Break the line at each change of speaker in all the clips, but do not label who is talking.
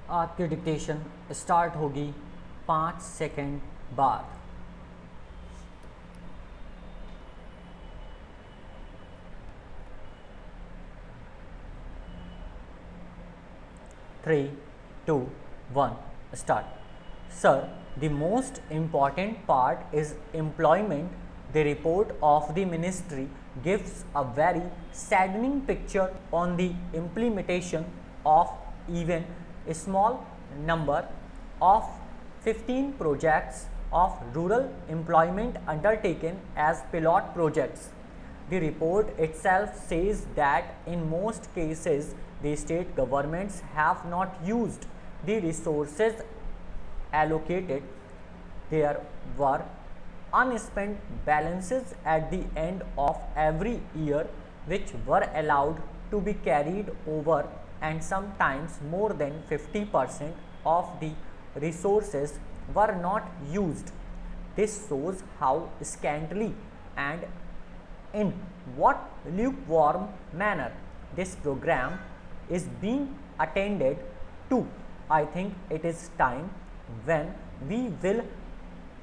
आपकी dictation start होगी 5 second बाद। 3, 2, 1, start. Sir, the most important part is employment. The report of the ministry gives a very saddening picture on the implementation of even a small number of 15 projects of rural employment undertaken as pilot projects. The report itself says that in most cases the state governments have not used the resources allocated. There were unspent balances at the end of every year which were allowed to be carried over, and sometimes more than 50% of the resources were not used. This shows how scantily and in what lukewarm manner this program is being attended to. I think it is time when we will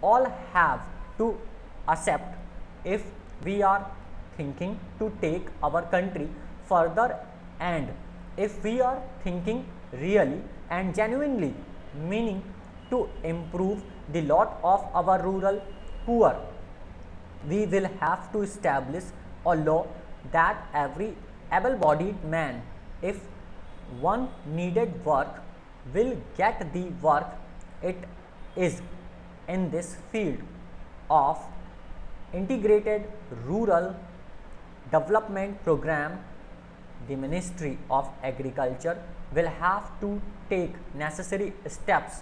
all have to accept, if we are thinking to take our country further, and if we are thinking really and genuinely meaning to improve the lot of our rural poor, we will have to establish a law that every able-bodied man, if one needed work, will get the work. It is in this field of integrated rural development program the Ministry of Agriculture will have to take necessary steps.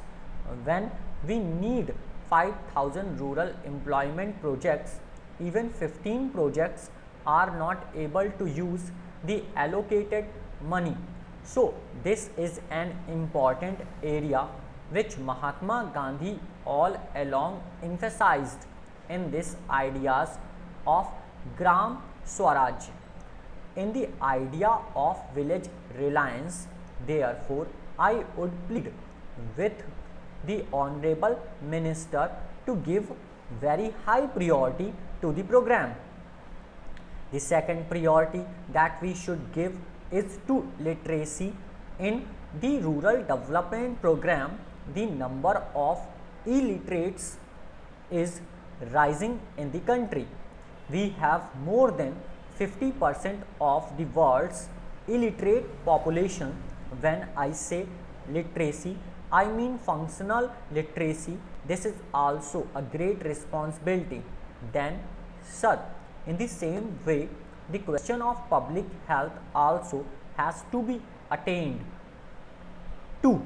When we need 5,000 rural employment projects, even 15 projects are not able to use the allocated money. So this is an important area which Mahatma Gandhi all along emphasized in this ideas of Gram Swaraj. In the idea of village reliance, therefore, I would plead with the Honorable Minister to give very high priority to the program. The second priority that we should give is to literacy. In the rural development program, the number of illiterates is rising in the country. We have more than 50% of the world's illiterate population. When I say literacy, I mean functional literacy. This is also a great responsibility. Then, sir, in the same way, the question of public health also has to be attained to.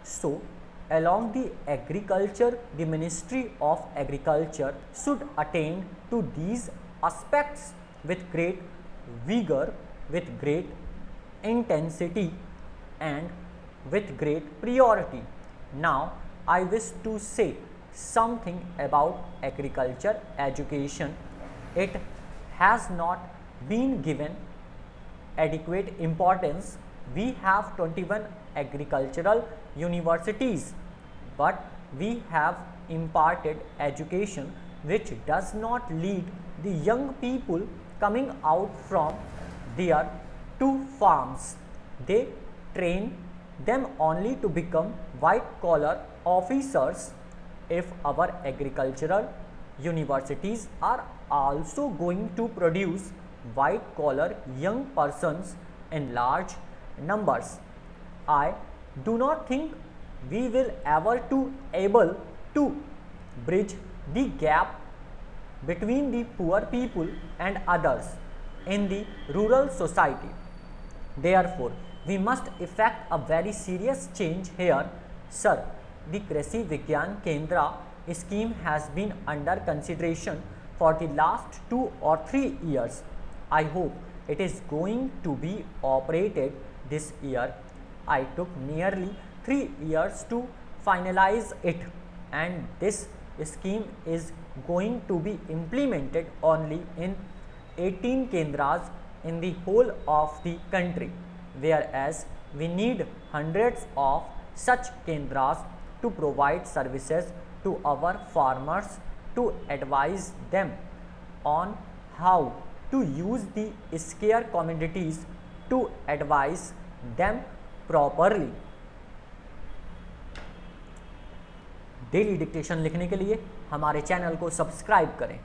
So, along the agriculture, the Ministry of Agriculture should attain to these aspects with great vigor, with great intensity, and with great priority. Now, I wish to say something about agriculture education. It has not been given adequate importance. We have 21 agricultural universities, but we have imparted education which does not lead the young people coming out from there to farms. They train them only to become white collar officers. If our agricultural universities are also going to produce white collar young persons in large numbers, I do not think we will ever to able to bridge the gap between the poor people and others in the rural society. Therefore, we must effect a very serious change here. Sir, the Krishi Vigyan Kendra scheme has been under consideration for the last 2 or 3 years. I hope it is going to be operated this year. I took nearly 3 years to finalize it, and this scheme is going to be implemented only in 18 Kendras in the whole of the country, whereas we need hundreds of such kendras to provide services to our farmers, to advise them on how to use the scarce commodities, to advise them properly। Daily dictation लिखने के लिए हमारे channel को subscribe करें।